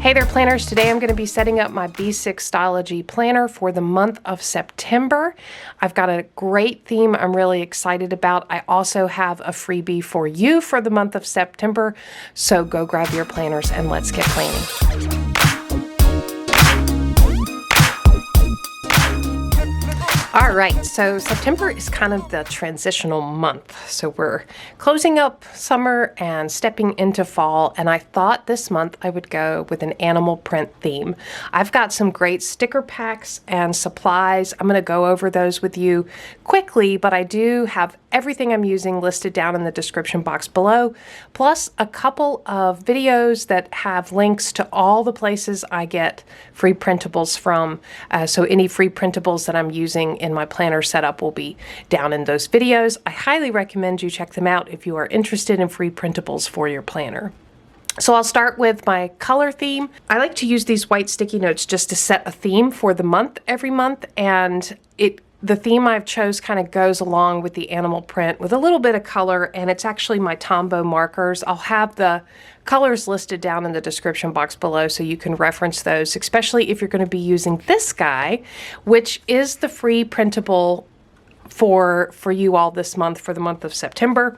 Hey there, planners. Today I'm going to be setting up my B6 Stylogy planner for the month of September. I've got a great theme I'm really excited about. I also have a freebie for you for the month of September, so go grab your planners and let's get planning. All right, so September is kind of the transitional month. So we're closing up summer and stepping into fall, and I thought this month I would go with an animal print theme. I've got some great sticker packs and supplies. I'm going to go over those with you quickly, but I do have everything I'm using listed down in the description box below, plus a couple of videos that have links to all the places I get free printables from. So any free printables that I'm using in my planner setup will be down in those videos. I highly recommend you check them out if you are interested in free printables for your planner. So I'll start with my color theme. I like to use these white sticky notes just to set a theme for the month every month, and the theme I've chose kind of goes along with the animal print with a little bit of color, and it's actually my Tombow markers. I'll have the colors listed down in the description box below so you can reference those, especially if you're going to be using this guy, which is the free printable for you all this month, for the month of September.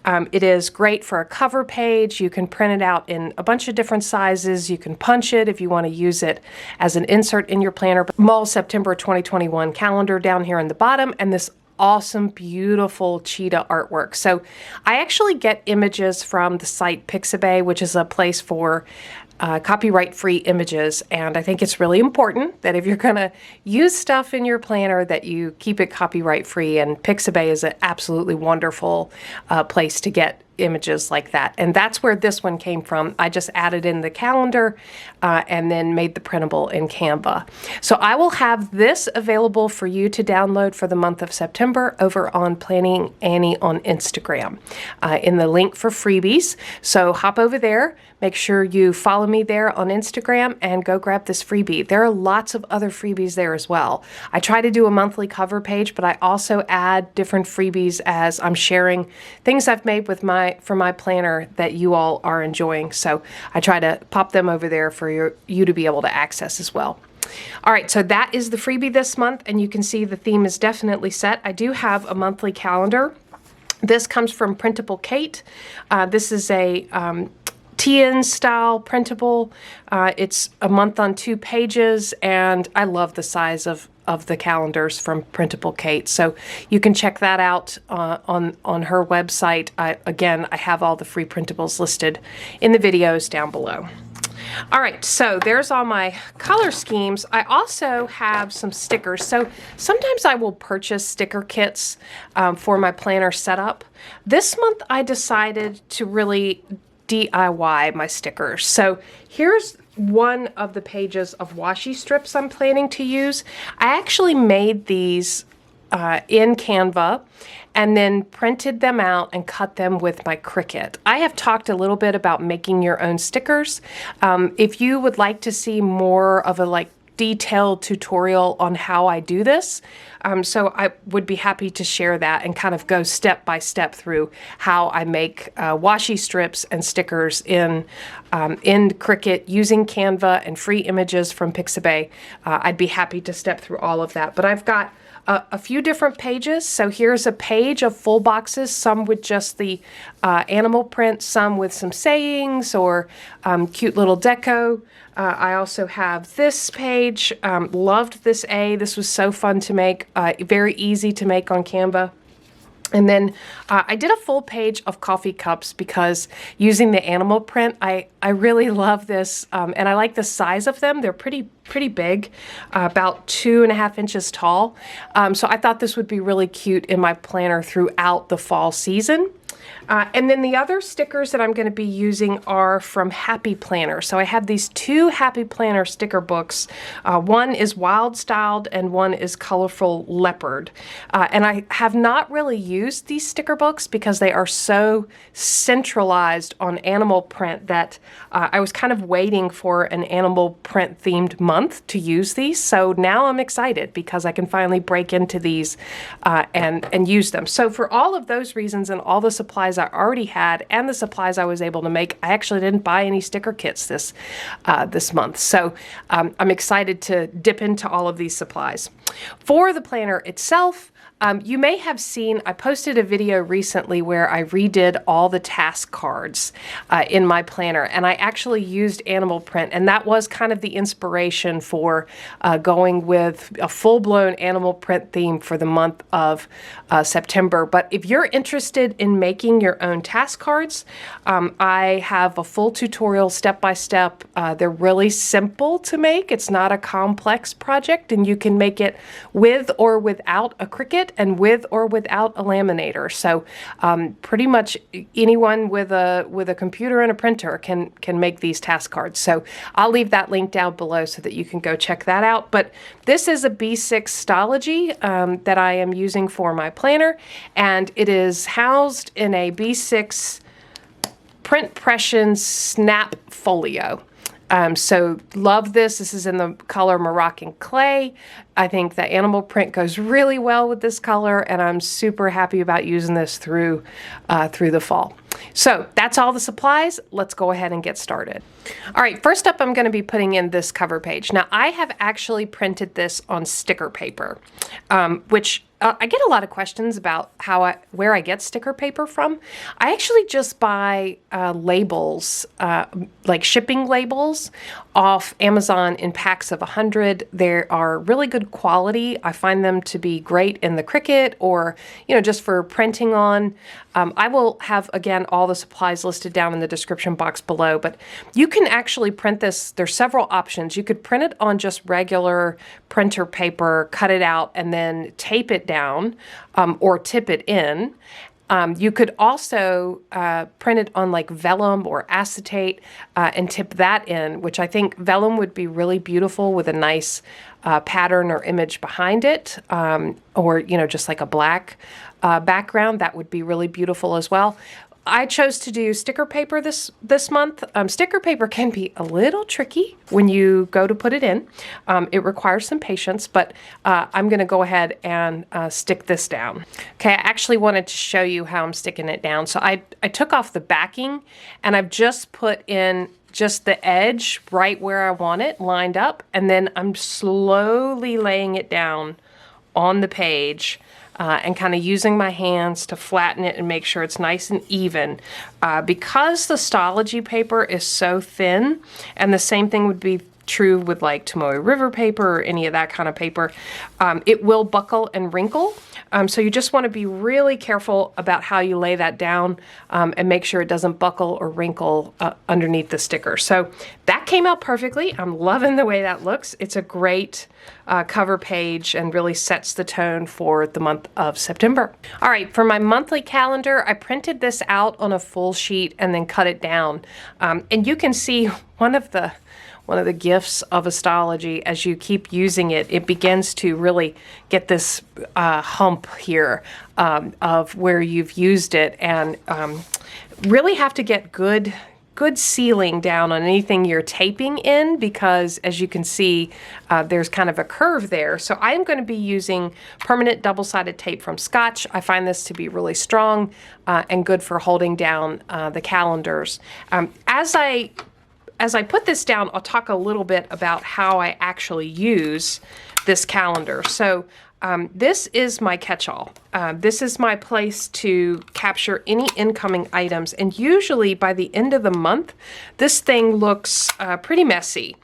It is great for a cover page. You can print it out in a bunch of different sizes. You can punch it if you want to use it as an insert in your planner. Mall September 2021 calendar down here in the bottom, and this awesome, beautiful cheetah artwork. So I actually get images from the site Pixabay, which is a place for copyright-free images, and I think it's really important that if you're going to use stuff in your planner that you keep it copyright-free, and Pixabay is an absolutely wonderful place to get images like that. And that's where this one came from. I just added in the calendar and then made the printable in Canva. So I will have this available for you to download for the month of September over on Planning Annie on Instagram in the link for freebies. So hop over there, make sure you follow me there on Instagram, and go grab this freebie. There are lots of other freebies there as well. I try to do a monthly cover page, but I also add different freebies as I'm sharing things I've made with for my planner that you all are enjoying. So I try to pop them over there for you to be able to access as well. All right, so that is the freebie this month, and you can see the theme is definitely set. I do have a monthly calendar. This comes from Printable Kate. This is a TN style printable. It's a month on 2 pages, and I love the size of the calendars from Printable Kate. So you can check that out on her website. Again, I have all the free printables listed in the videos down below. All right, so there's all my color schemes. I also have some stickers. So sometimes I will purchase sticker kits for my planner setup. This month I decided to really DIY my stickers. So here's one of the pages of washi strips I'm planning to use. I actually made these in Canva and then printed them out and cut them with my Cricut. I have talked a little bit about making your own stickers. If you would like to see more of a detailed tutorial on how I do this, so I would be happy to share that and kind of go step by step through how I make washi strips and stickers in Cricut using Canva and free images from Pixabay. I'd be happy to step through all of that, but I've got a few different pages. So here's a page of full boxes, some with just the animal print, some with some sayings or cute little deco. I also have this page. Loved this A. This was so fun to make, very easy to make on Canva. And then I did a full page of coffee cups because using the animal print, I really love this, and I like the size of them. They're pretty big, about 2.5 inches tall. So I thought this would be really cute in my planner throughout the fall season. And then the other stickers that I'm going to be using are from Happy Planner. So I have these 2 Happy Planner sticker books. One is Wild Styled and one is Colorful Leopard. And I have not really used these sticker books because they are so centralized on animal print that I was kind of waiting for an animal print themed month to use these. So now I'm excited because I can finally break into these and use them. So for all of those reasons and all the supplies supplies I already had and the supplies I was able to make. I actually didn't buy any sticker kits this month. So I'm excited to dip into all of these supplies. For the planner itself, you may have seen, I posted a video recently where I redid all the task cards in my planner, and I actually used animal print, and that was kind of the inspiration for going with a full-blown animal print theme for the month of September. But if you're interested in making your own task cards, I have a full tutorial step-by-step. They're really simple to make. It's not a complex project, and you can make it with or without a Cricut and with or without a laminator. So pretty much anyone with a computer and a printer can make these task cards. So I'll leave that link down below so that you can go check that out. But this is a B6 Stology that I am using for my planner, and it is housed in a B6 Print Pression Snap Folio. So love this. This is in the color Moroccan Clay. I think the animal print goes really well with this color, and I'm super happy about using this through the fall. So that's all the supplies. Let's go ahead and get started. All right, first up, I'm going to be putting in this cover page. Now, I have actually printed this on sticker paper, which I get a lot of questions about where I get sticker paper from. I actually just buy labels, like shipping labels, off Amazon in packs of 100. They are really good quality. I find them to be great in the Cricut, or just for printing on. I will have, again, all the supplies listed down in the description box below, but you can actually print this. There's several options. You could print it on just regular printer paper, cut it out, and then tape it down or tip it in. You could also print it on like vellum or acetate and tip that in, which I think vellum would be really beautiful with a nice pattern or image behind it, or just like a black background. That would be really beautiful as well. I chose to do sticker paper this month. Sticker paper can be a little tricky when you go to put it in. It requires some patience, but I'm going to go ahead and stick this down. Okay, I actually wanted to show you how I'm sticking it down. So I took off the backing, and I've just put in just the edge right where I want it lined up, and then I'm slowly laying it down on the page. And kind of using my hands to flatten it and make sure it's nice and even. Because the Stology paper is so thin, and the same thing would be true with like Tomoe River paper or any of that kind of paper, it will buckle and wrinkle. So you just want to be really careful about how you lay that down and make sure it doesn't buckle or wrinkle underneath the sticker. So that came out perfectly. I'm loving the way that looks. It's a great cover page and really sets the tone for the month of September. All right, for my monthly calendar, I printed this out on a full sheet and then cut it down. And you can see one of the gifts of Stology, as you keep using it, it begins to really get this hump here of where you've used it, and really have to get good sealing down on anything you're taping in, because as you can see, there's kind of a curve there. So I'm going to be using permanent double-sided tape from Scotch. I find this to be really strong and good for holding down the calendars. As I put this down, I'll talk a little bit about how I actually use this calendar. So this is my catch-all. This is my place to capture any incoming items. And usually by the end of the month, this thing looks pretty messy.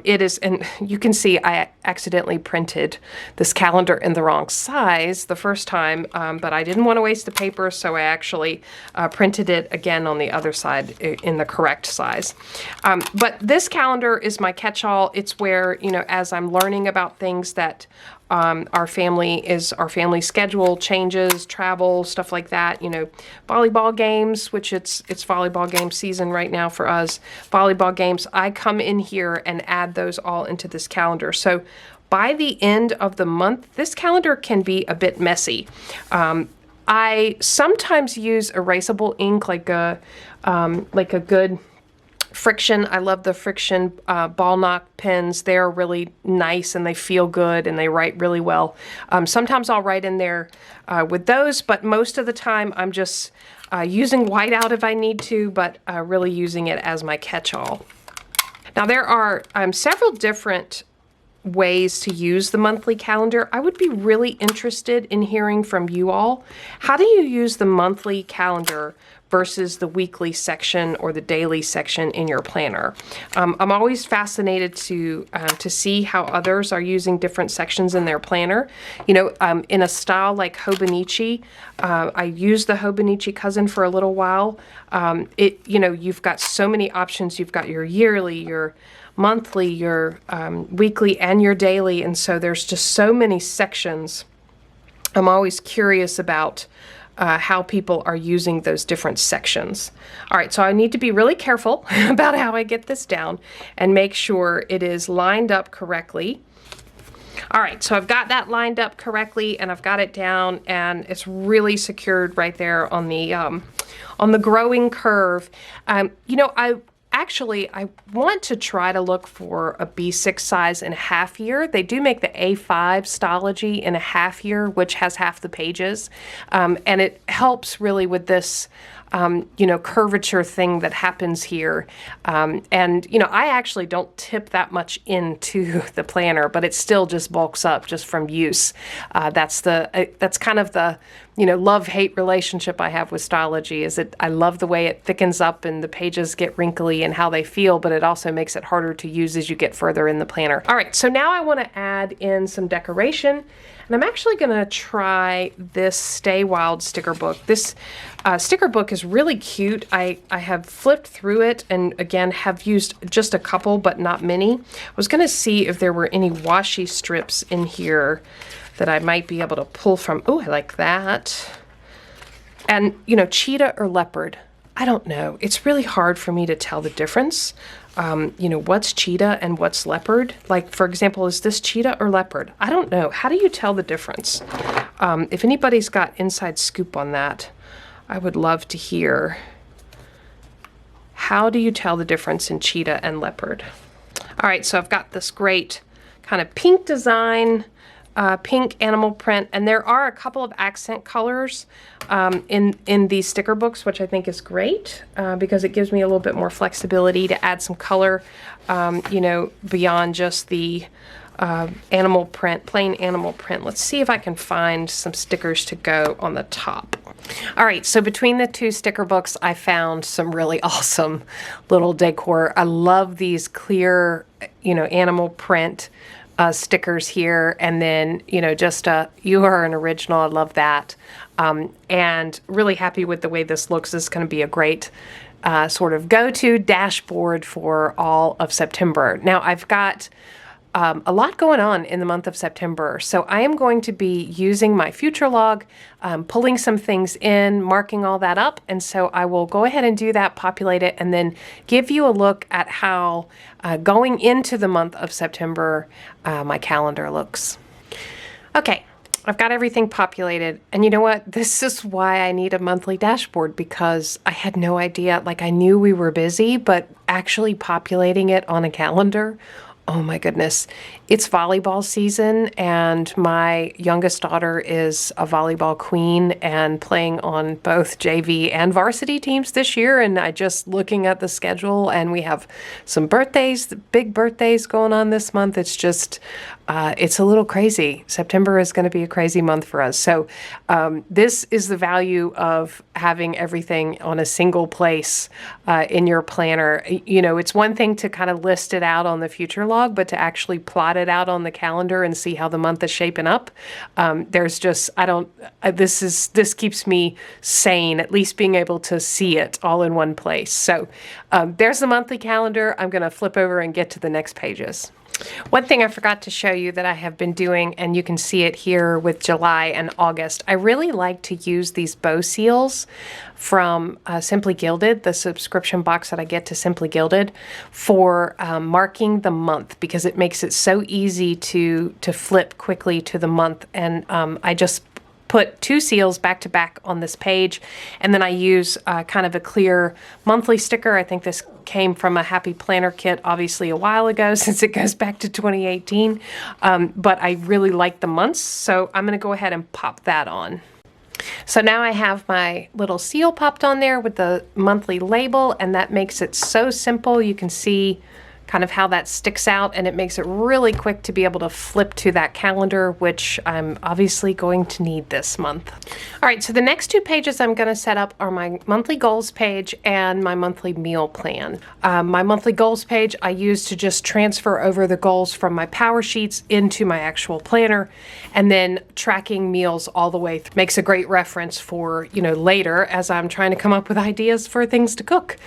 It is, and you can see I accidentally printed this calendar in the wrong size the first time, but I didn't want to waste the paper, so I actually printed it again on the other side in the correct size. But this calendar is my catch-all. It's where, as I'm learning about things that our family schedule changes, travel, stuff like that, volleyball games, which it's volleyball game season right now for us, volleyball games, I come in here and add those all into this calendar. So by the end of the month, this calendar can be a bit messy. I sometimes use erasable ink, like a good Friction. I love the Friction ball knock pens. They're really nice and they feel good and they write really well. Sometimes I'll write in there with those, but most of the time I'm just using whiteout if I need to, but really using it as my catch-all. Now there are several different ways to use the monthly calendar. I would be really interested in hearing from you all. How do you use the monthly calendar versus the weekly section or the daily section in your planner? I'm always fascinated to see how others are using different sections in their planner. You know, in a style like Hobonichi, I used the Hobonichi Cousin for a little while. You know, you've got so many options. You've got your yearly, your monthly, your weekly, and your daily, and so there's just so many sections. I'm always curious about how people are using those different sections. All right, so I need to be really careful about how I get this down and make sure it is lined up correctly. All right, so I've got that lined up correctly and I've got it down and it's really secured right there on the growing curve. You know, I want to try to look for a B6 size in a half year. They do make the A5 Stology in a half year, which has half the pages. And it helps really with this, you know, curvature thing that happens here. And, you know, I actually don't tip that much into the planner, but it still just bulks up just from use. That's kind of the, you know, love-hate relationship I have with Stology, is that I love the way it thickens up and the pages get wrinkly and how they feel, but it also makes it harder to use as you get further in the planner. All right, so now I want to add in some decoration, and I'm actually going to try this Stay Wild sticker book. This sticker book is really cute. I have flipped through it and again have used just a couple, but not many. I was going to see if there were any washi strips in here that I might be able to pull from. Oh, I like that. And, you know, cheetah or leopard, I don't know. It's really hard for me to tell the difference. You know, what's cheetah and what's leopard? Like, for example, is this cheetah or leopard? I don't know. How do you tell the difference? If anybody's got inside scoop on that, I would love to hear. How do you tell the difference in cheetah and leopard? All right, so I've got this great kind of pink design, pink animal print, and there are a couple of accent colors in these sticker books, which I think is great because it gives me a little bit more flexibility to add some color, you know, beyond just the animal print, plain animal print. Let's see if I can find some stickers to go on the top. All right, so between the two sticker books, I found some really awesome little decor. I love these clear, you know, animal print stickers here, and then, you know, just you are an original. I love that, and really happy with the way this looks. This is going to be a great sort of go-to dashboard for all of September. Now I've got a lot going on in the month of September, so I am going to be using my future log, pulling some things in, marking all that up, and so I will go ahead and do that, populate it, and then give you a look at how going into the month of September my calendar looks. Okay, I've got everything populated, and you know what? This is why I need a monthly dashboard, because I had no idea. Like, I knew we were busy, but actually populating it on a calendar, oh my goodness. It's volleyball season, and my youngest daughter is a volleyball queen and playing on both JV and varsity teams this year. And I just looking at the schedule, and we have some birthdays, big birthdays going on this month. It's just, it's a little crazy. September is going to be a crazy month for us. So this is the value of having everything on a single place in your planner. You know, it's one thing to kind of list it out on the future log, but to actually plot it out on the calendar and see how the month is shaping up. There's just, this keeps me sane, at least being able to see it all in one place. So there's the monthly calendar. I'm going to flip over and get to the next pages. One thing I forgot to show you that I have been doing, and you can see it here with July and August, I really like to use these bow seals from Simply Gilded, the subscription box that I get to Simply Gilded, for marking the month, because it makes it so easy to flip quickly to the month. And I just put two seals back to back on this page, and then I use kind of a clear monthly sticker. I think this came from a Happy Planner kit, obviously a while ago, since it goes back to 2018, but I really like the months, so I'm going to go ahead and pop that on. So now I have my little seal popped on there with the monthly label, and that makes it so simple. You can see kind of how that sticks out, and it makes it really quick to be able to flip to that calendar, which I'm obviously going to need this month. All right, so the next two pages I'm going to set up are my monthly goals page and my monthly meal plan. My monthly goals page I use to just transfer over the goals from my power sheets into my actual planner, and then tracking meals all the way through makes a great reference for, later as I'm trying to come up with ideas for things to cook.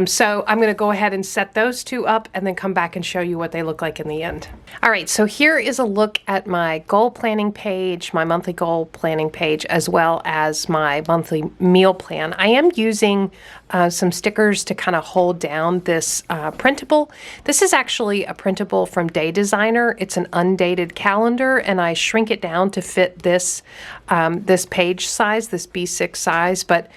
So I'm going to go ahead and set those two up and then come back and show you what they look like in the end. All right, so here is a look at my goal planning page, my monthly goal planning page, as well as my monthly meal plan. I am using some stickers to kind of hold down this printable. This is actually a printable from Day Designer. It's an undated calendar, and I shrink it down to fit this this page size, this B6 size, but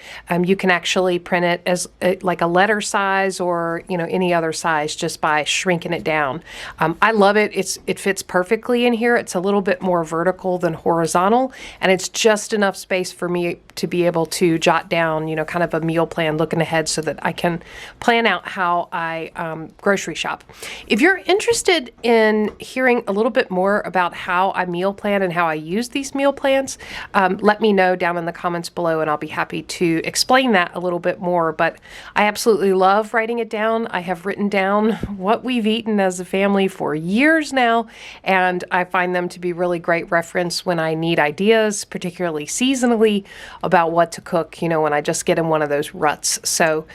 you can actually print it as like a letter size or any other size just by shrinking it down. I love it. It fits perfectly in here. It's a little bit more vertical than horizontal, and it's just enough space for me to be able to jot down, kind of a meal plan looking ahead so that I can plan out how I grocery shop. If you're interested in hearing a little bit more about how I meal plan and how I use these meal plans, let me know down in the comments below, and I'll be happy to explain that a little bit more. But I absolutely love writing it down. I have written down what we've eaten as a family for years now, and I find them to be really great reference when I need ideas, particularly seasonally, about what to cook, when I just get in one of those ruts. So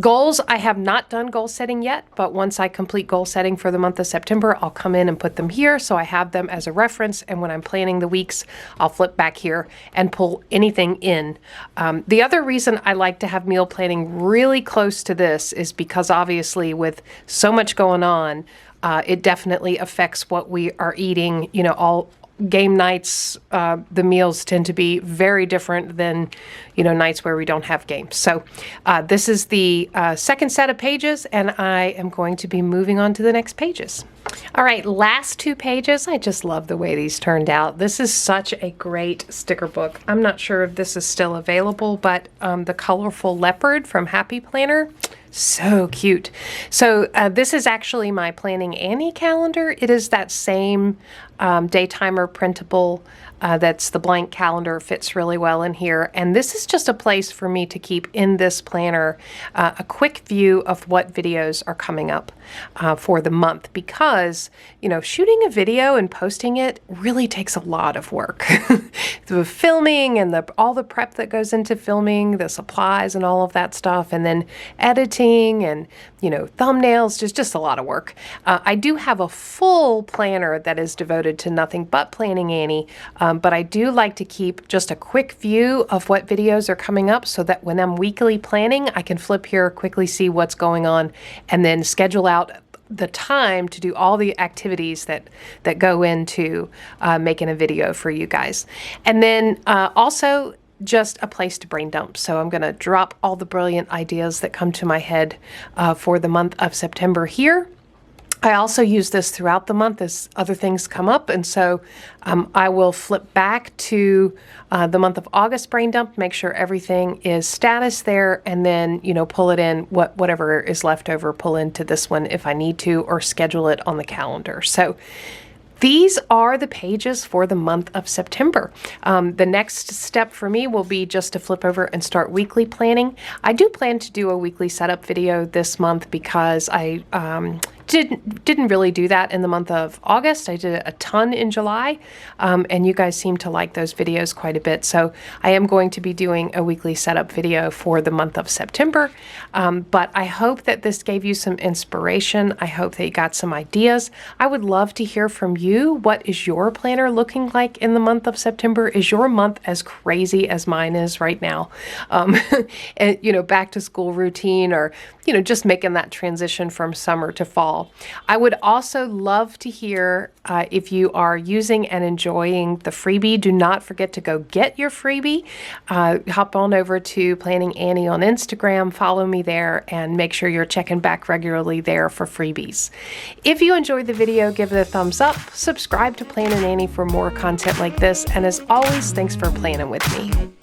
goals, I have not done goal setting yet, but once I complete goal setting for the month of September, I'll come in and put them here so I have them as a reference, and when I'm planning the weeks, I'll flip back here and pull anything in. The other reason I like to have meal planning really close to this is because obviously with so much going on, it definitely affects what we are eating, all game nights, the meals tend to be very different than, nights where we don't have games. So this is the second set of pages, and I am going to be moving on to the next pages. All right, last two pages. I just love the way these turned out. This is such a great sticker book. I'm not sure if this is still available, but the colorful leopard from Happy Planner, so cute. So this is actually my Planning Annie calendar. It is that same daytimer printable that's the blank calendar, fits really well in here. And this is just a place for me to keep in this planner a quick view of what videos are coming up for the month, because, shooting a video and posting it really takes a lot of work. The filming and all the prep that goes into filming, the supplies and all of that stuff, and then editing and, thumbnails, just a lot of work. I do have a full planner that is devoted to nothing but Planning Annie, but I do like to keep just a quick view of what videos are coming up so that when I'm weekly planning, I can flip here, quickly see what's going on, and then schedule out the time to do all the activities that go into making a video for you guys. And then also just a place to brain dump. So I'm going to drop all the brilliant ideas that come to my head for the month of September here. I also use this throughout the month as other things come up, and so I will flip back to the month of August brain dump, make sure everything is status there, and then pull it in, whatever is left over, pull into this one if I need to, or schedule it on the calendar. So these are the pages for the month of September. The next step for me will be just to flip over and start weekly planning. I do plan to do a weekly setup video this month because I didn't really do that in the month of August. I did a ton in July, and you guys seem to like those videos quite a bit. So I am going to be doing a weekly setup video for the month of September. But I hope that this gave you some inspiration. I hope that you got some ideas. I would love to hear from you. What is your planner looking like in the month of September? Is your month as crazy as mine is right now? And, back to school routine, or, just making that transition from summer to fall. fall. I would also love to hear if you are using and enjoying the freebie. Do not forget to go get your freebie. Hop on over to Planning Annie on Instagram, follow me there, and make sure you're checking back regularly there for freebies. If you enjoyed the video, give it a thumbs up, subscribe to Planning Annie for more content like this, and as always, thanks for planning with me.